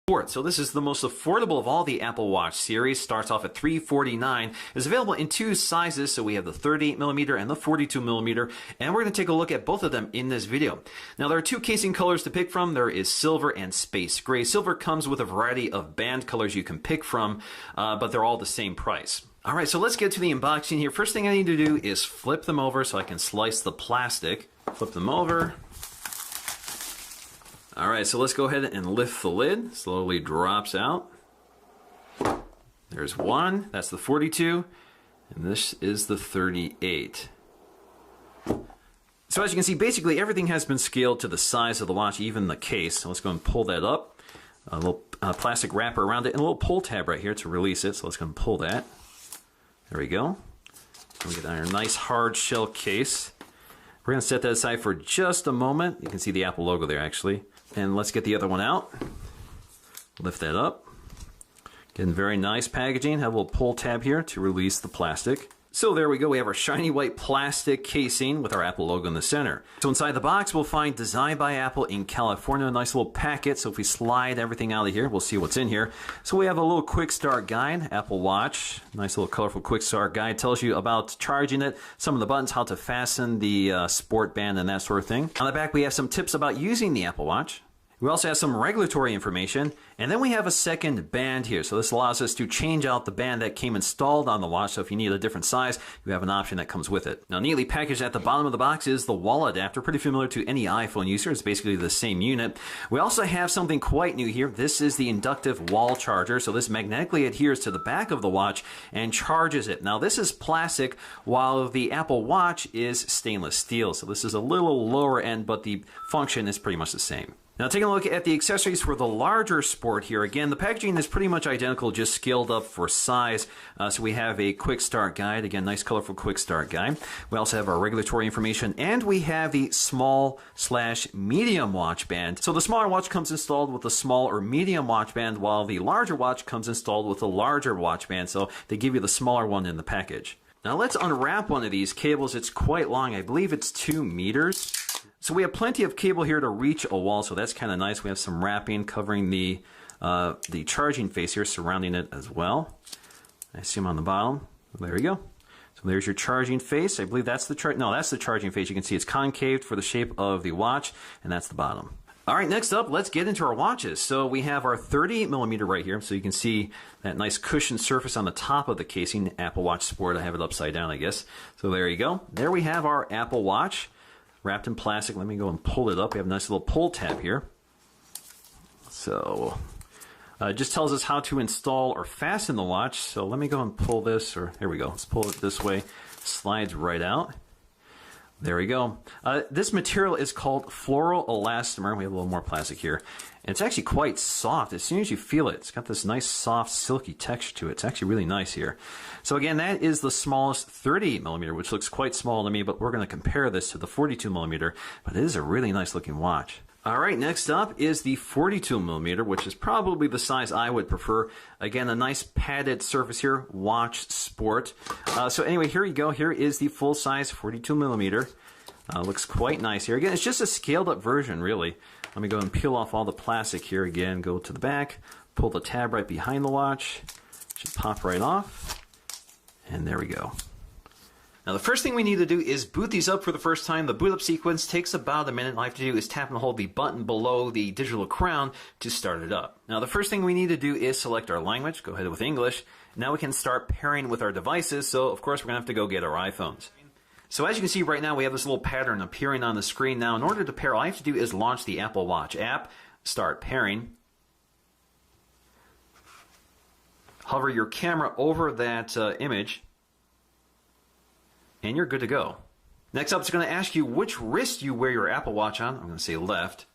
So this is the most affordable of all the Apple Watch series. Starts off at $349. It's available in two sizes, so we have the 38mm and the 42mm, and we're going to take a look at both of them in this video. Now there are two casing colors to pick from. There is silver and space gray. Silver comes with a variety of band colors you can pick from, but they're all the same price. All right, so let's get to the unboxing here. First thing I need to do is flip them over so I can slice the plastic. Flip them over. All right, so let's go ahead and lift the lid. Slowly drops out. There's one, that's the 42, and this is the 38. So as you can see, basically everything has been scaled to the size of the watch, even the case. So let's go and pull that up. A little plastic wrapper around it, and a little pull tab right here to release it. So let's go and pull that. There we go. We get our nice hard shell case. We're going to set that aside for just a moment. You can see the Apple logo there, actually. And let's get the other one out. Lift that up. Getting very nice packaging. Have a little pull tab here to release the plastic. So there we go. We have our shiny white plastic casing with our Apple logo in the center. So inside the box, we'll find Designed by Apple in California. A nice little packet. So if we slide everything out of here, we'll see what's in here. So we have a little quick start guide, Apple Watch. Nice little colorful quick start guide. Tells you about charging it, some of the buttons, how to fasten the sport band and that sort of thing. On the back, we have some tips about using the Apple Watch. We also have some regulatory information, and then we have a second band here. So this allows us to change out the band that came installed on the watch. So if you need a different size, you have an option that comes with it. Now, neatly packaged at the bottom of the box is the wall adapter, pretty familiar to any iPhone user. It's basically the same unit. We also have something quite new here. This is the inductive wall charger. So this magnetically adheres to the back of the watch and charges it. Now, this is plastic, while the Apple Watch is stainless steel. So this is a little lower end, but the function is pretty much the same. Now taking a look at the accessories for the larger Sport here. Again, the packaging is pretty much identical, just scaled up for size. So we have a quick start guide. Again, nice colorful quick start guide. We also have our regulatory information, and we have the small/medium watch band. So the smaller watch comes installed with the small or medium watch band, while the larger watch comes installed with the larger watch band. So they give you the smaller one in the package. Now let's unwrap one of these cables. It's quite long. I believe it's 2 meters. So we have plenty of cable here to reach a wall, so that's kind of nice. We have some wrapping covering the charging face here, surrounding it as well. I see them on the bottom. There we go. So there's your charging face. I believe that's the that's the charging face. You can see it's concaved for the shape of the watch, and that's the bottom. All right, next up, let's get into our watches. So we have our 38mm right here, so you can see that nice cushioned surface on the top of the casing. Apple Watch Sport. I have it upside down, I guess. So there you go. There we have our Apple Watch, wrapped in plastic. Let me go and pull it up. We have a nice little pull tab here. So it just tells us how to install or fasten the watch. So let me go and pull this, or here we go. Let's pull it this way. Slides right out. There we go. This material is called fluoroelastomer. We have a little more plastic here. And it's actually quite soft. As soon as you feel it, it's got this nice soft silky texture to it. It's actually really nice here. So again, that is the smallest 38mm, which looks quite small to me, but we're going to compare this to the 42mm, but it is a really nice looking watch. All right, next up is the 42mm, which is probably the size I would prefer. Again, a nice padded surface here, Watch Sport. So anyway, here you go. Here is the full-size 42mm. Looks quite nice here. Again, it's just a scaled-up version, really. Let me go and peel off all the plastic here again. Go to the back, pull the tab right behind the watch. Should pop right off. And there we go. Now the first thing we need to do is boot these up for the first time. The boot up sequence takes about a minute. All I have to do is tap and hold the button below the digital crown to start it up. Now the first thing we need to do is select our language. Go ahead with English. Now we can start pairing with our devices. So of course we're going to have to go get our iPhones. So as you can see right now, we have this little pattern appearing on the screen. Now in order to pair, all I have to do is launch the Apple Watch app, start pairing. Hover your camera over that image, and you're good to go. Next up, it's going to ask you which wrist you wear your Apple Watch on. I'm going to say left.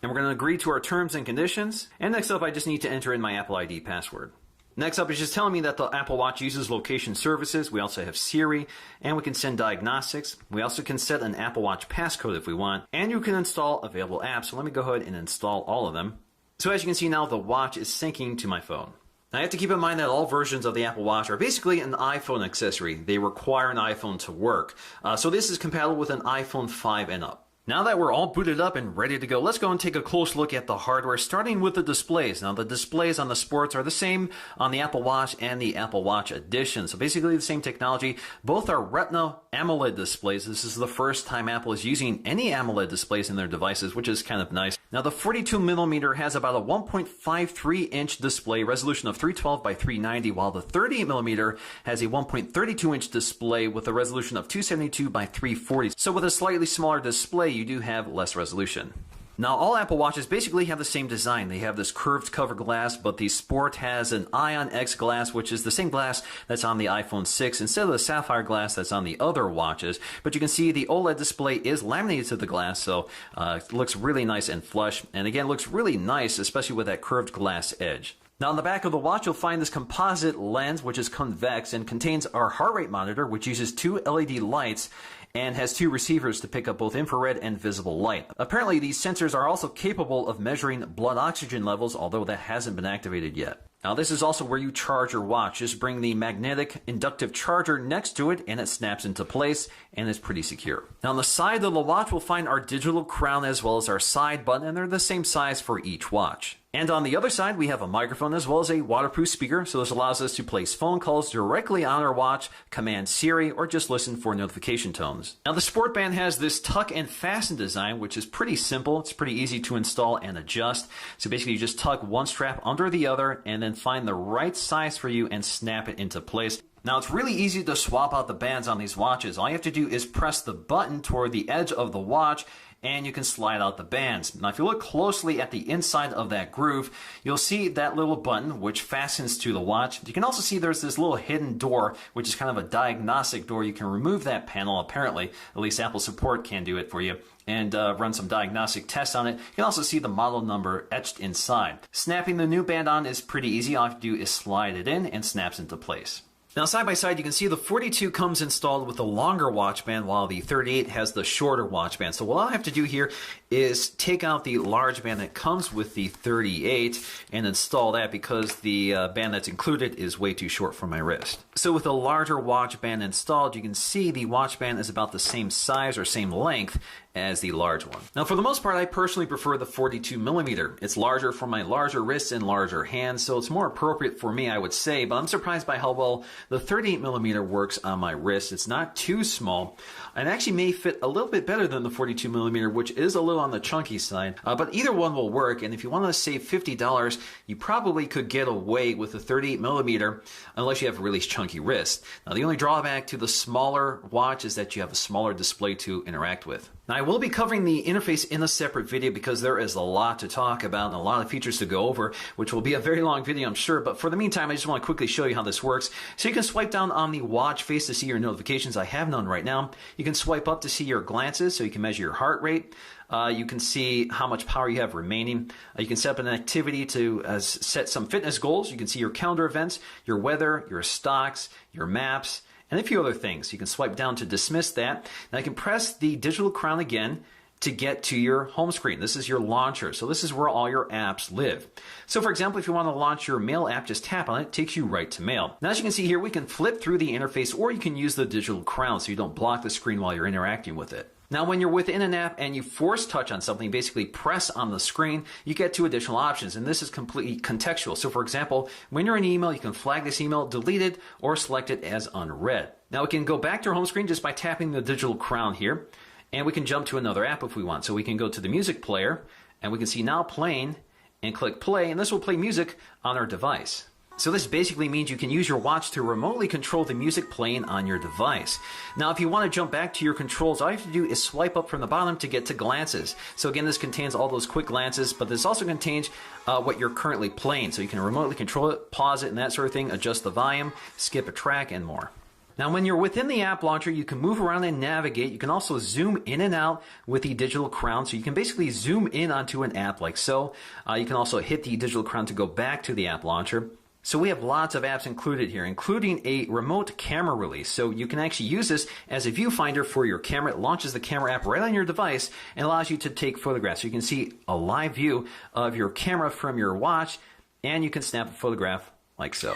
And we're going to agree to our terms and conditions. And next up, I just need to enter in my Apple ID password. Next up is just telling me that the Apple Watch uses location services. We also have Siri, and we can send diagnostics. We also can set an Apple Watch passcode if we want, and you can install available apps. So let me go ahead and install all of them. So as you can see now, the watch is syncing to my phone. Now, I have to keep in mind that all versions of the Apple Watch are basically an iPhone accessory. They require an iPhone to work. So this is compatible with an iPhone 5 and up. Now that we're all booted up and ready to go, let's go and take a close look at the hardware, starting with the displays. Now, the displays on the Sports are the same on the Apple Watch and the Apple Watch Edition. So basically the same technology. Both are Retina AMOLED displays. This is the first time Apple is using any AMOLED displays in their devices, which is kind of nice. Now, the 42mm has about a 1.53-inch display, resolution of 312 by 390, while the 38mm has a 1.32-inch display with a resolution of 272 by 340. So with a slightly smaller display, you do have less resolution. Now, all Apple Watches basically have the same design. They have this curved cover glass, but the Sport has an Ion X glass, which is the same glass that's on the iPhone 6 instead of the sapphire glass that's on the other watches. But you can see the OLED display is laminated to the glass, so it looks really nice and flush. And again, it looks really nice, especially with that curved glass edge. Now, on the back of the watch, you'll find this composite lens, which is convex and contains our heart rate monitor, which uses 2 LED lights and has 2 receivers to pick up both infrared and visible light. Apparently, these sensors are also capable of measuring blood oxygen levels, although that hasn't been activated yet. Now, this is also where you charge your watch. Just bring the magnetic inductive charger next to it and it snaps into place and it's pretty secure. Now, on the side of the watch, we'll find our digital crown as well as our side button, and they're the same size for each watch. And on the other side, we have a microphone as well as a waterproof speaker. So this allows us to place phone calls directly on our watch, command Siri, or just listen for notification tones. Now, the Sport Band has this tuck and fasten design, which is pretty simple. It's pretty easy to install and adjust. So basically, you just tuck one strap under the other and then find the right size for you and snap it into place. Now, it's really easy to swap out the bands on these watches. All you have to do is press the button toward the edge of the watch, and you can slide out the bands. Now, if you look closely at the inside of that groove, you'll see that little button which fastens to the watch. You can also see there's this little hidden door, which is kind of a diagnostic door. You can remove that panel, apparently. At least Apple Support can do it for you, and run some diagnostic tests on it. You can also see the model number etched inside. Snapping the new band on is pretty easy. All you have to do is slide it in and snaps into place. Now, side by side, you can see the 42 comes installed with the longer watch band, while the 38 has the shorter watch band. So what I have to do here is take out the large band that comes with the 38 and install that, because the band that's included is way too short for my wrist. So with the larger watch band installed, you can see the watch band is about the same size or same length as the large one. Now, for the most part, I personally prefer the 42mm. It's larger for my larger wrists and larger hands, so it's more appropriate for me, I would say, but I'm surprised by how well the 38mm works on my wrist. It's not too small, and actually may fit a little bit better than the 42mm, which is a little on the chunky side, but either one will work. And if you want to save $50, you probably could get away with the 38mm unless you have a really chunky wrist. Now, the only drawback to the smaller watch is that you have a smaller display to interact with. Now, I will be covering the interface in a separate video because there is a lot to talk about and a lot of features to go over, which will be a very long video, I'm sure. But for the meantime, I just want to quickly show you how this works. So you can swipe down on the watch face to see your notifications. I have none right now. You can swipe up to see your glances, so you can measure your heart rate. You can see how much power you have remaining. You can set up an activity to set some fitness goals. You can see your calendar events, your weather, your stocks, your maps, and a few other things. You can swipe down to dismiss that. Now you can press the digital crown again to get to your home screen. This is your launcher. So this is where all your apps live. So for example, if you want to launch your Mail app, just tap on it. It takes you right to Mail. Now, as you can see here, we can flip through the interface, or you can use the digital crown so you don't block the screen while you're interacting with it. Now, when you're within an app and you force touch on something, basically press on the screen, you get 2 additional options, and this is completely contextual. So for example, when you're in an email, you can flag this email deleted or select it as unread. Now, we can go back to our home screen just by tapping the digital crown here, and we can jump to another app if we want. So we can go to the music player, and we can see now playing, and click play, and this will play music on our device. So this basically means you can use your watch to remotely control the music playing on your device. Now, if you want to jump back to your controls, all you have to do is swipe up from the bottom to get to glances. So again, this contains all those quick glances, but this also contains what you're currently playing. So you can remotely control it, pause it, and that sort of thing, adjust the volume, skip a track, and more. Now, when you're within the app launcher, you can move around and navigate. You can also zoom in and out with the digital crown. So you can basically zoom in onto an app like so. You can also hit the digital crown to go back to the app launcher. So we have lots of apps included here, including a remote camera release. So you can actually use this as a viewfinder for your camera. It launches the camera app right on your device and allows you to take photographs. So you can see a live view of your camera from your watch, and you can snap a photograph like so.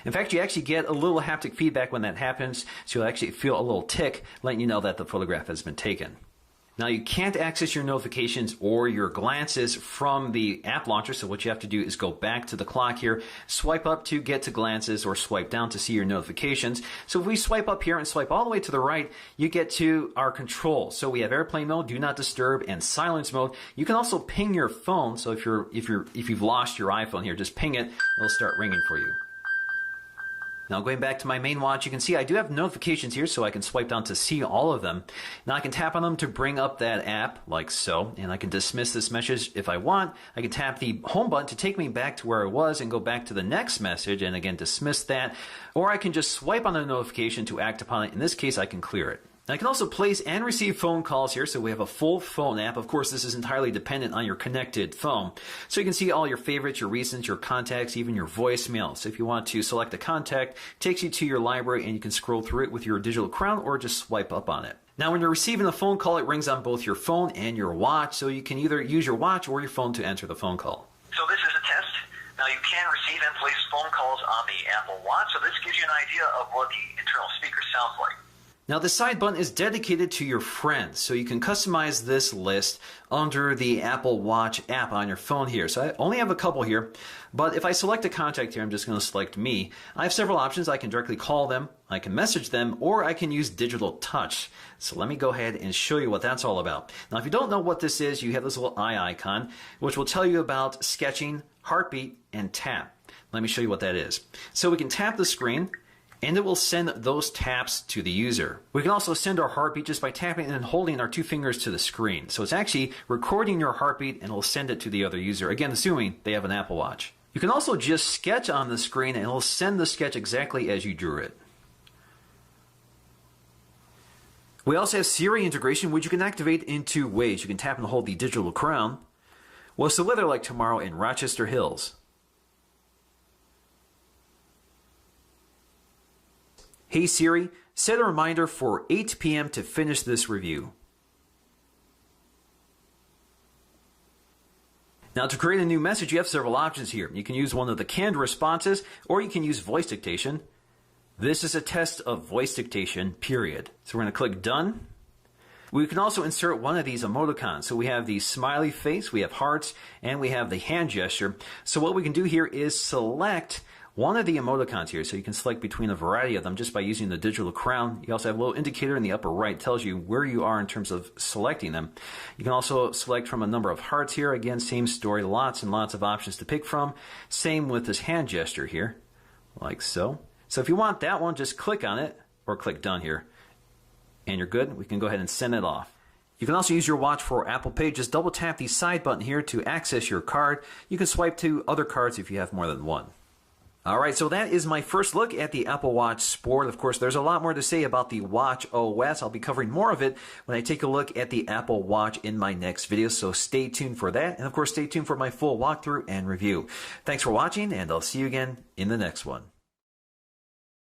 In fact, you actually get a little haptic feedback when that happens, so you'll actually feel a little tick letting you know that the photograph has been taken. Now you can't access your notifications or your glances from the app launcher, so what you have to do is go back to the clock here, swipe up to get to glances or swipe down to see your notifications. So if we swipe up here and swipe all the way to the right, you get to our controls. So we have airplane mode, do not disturb, and silence mode. You can also ping your phone, so if you've lost your iPhone here, just ping it, it'll start ringing for you. Now going back to my main watch, you can see I do have notifications here, so I can swipe down to see all of them. Now I can tap on them to bring up that app, like so, and I can dismiss this message if I want. I can tap the home button to take me back to where I was and go back to the next message, and again dismiss that. Or I can just swipe on the notification to act upon it. In this case, I can clear it. Now, I can also place and receive phone calls here, so we have a full phone app. Of course, this is entirely dependent on your connected phone. So you can see all your favorites, your recents, your contacts, even your voicemail. So if you want to select a contact, it takes you to your library and you can scroll through it with your digital crown or just swipe up on it. Now, when you're receiving a phone call, it rings on both your phone and your watch, so you can either use your watch or your phone to answer the phone call. So this is a test. Now you can receive and place phone calls on the Apple Watch, so this gives you an idea of what the internal speaker sounds like. Now the side button is dedicated to your friends, so you can customize this list under the Apple Watch app on your phone here. So I only have a couple here, but if I select a contact here, I'm just going to select me. I have several options. I can directly call them, I can message them, or I can use digital touch. So let me go ahead and show you what that's all about. Now if you don't know what this is, you have this little eye icon, which will tell you about sketching, heartbeat, and tap. Let me show you what that is. So we can tap the screen, and it will send those taps to the user. We can also send our heartbeat just by tapping and holding our two fingers to the screen. So it's actually recording your heartbeat and it'll send it to the other user, again assuming they have an Apple Watch. You can also just sketch on the screen and it'll send the sketch exactly as you drew it. We also have Siri integration, which you can activate in two ways. You can tap and hold the digital crown. What's the weather like tomorrow in Rochester Hills? Hey Siri, set a reminder for 8 p.m. to finish this review. Now to create a new message, you have several options here. You can use one of the canned responses, or you can use voice dictation. This is a test of voice dictation, period. So we're going to click Done. We can also insert one of these emoticons. So we have the smiley face, we have hearts, and we have the hand gesture. So what we can do here is select one of the emoticons here, so you can select between a variety of them just by using the digital crown. You also have a little indicator in the upper right, tells you where you are in terms of selecting them. You can also select from a number of hearts here. Again, same story, lots and lots of options to pick from. Same with this hand gesture here, like so. So if you want that one, just click on it, or click Done here, and you're good. We can go ahead and send it off. You can also use your watch for Apple Pay. Just double tap the side button here to access your card. You can swipe to other cards if you have more than one. Alright, so that is my first look at the Apple Watch Sport. Of course, there's a lot more to say about the Watch OS. I'll be covering more of it when I take a look at the Apple Watch in my next video, so stay tuned for that. And of course, stay tuned for my full walkthrough and review. Thanks for watching, and I'll see you again in the next one.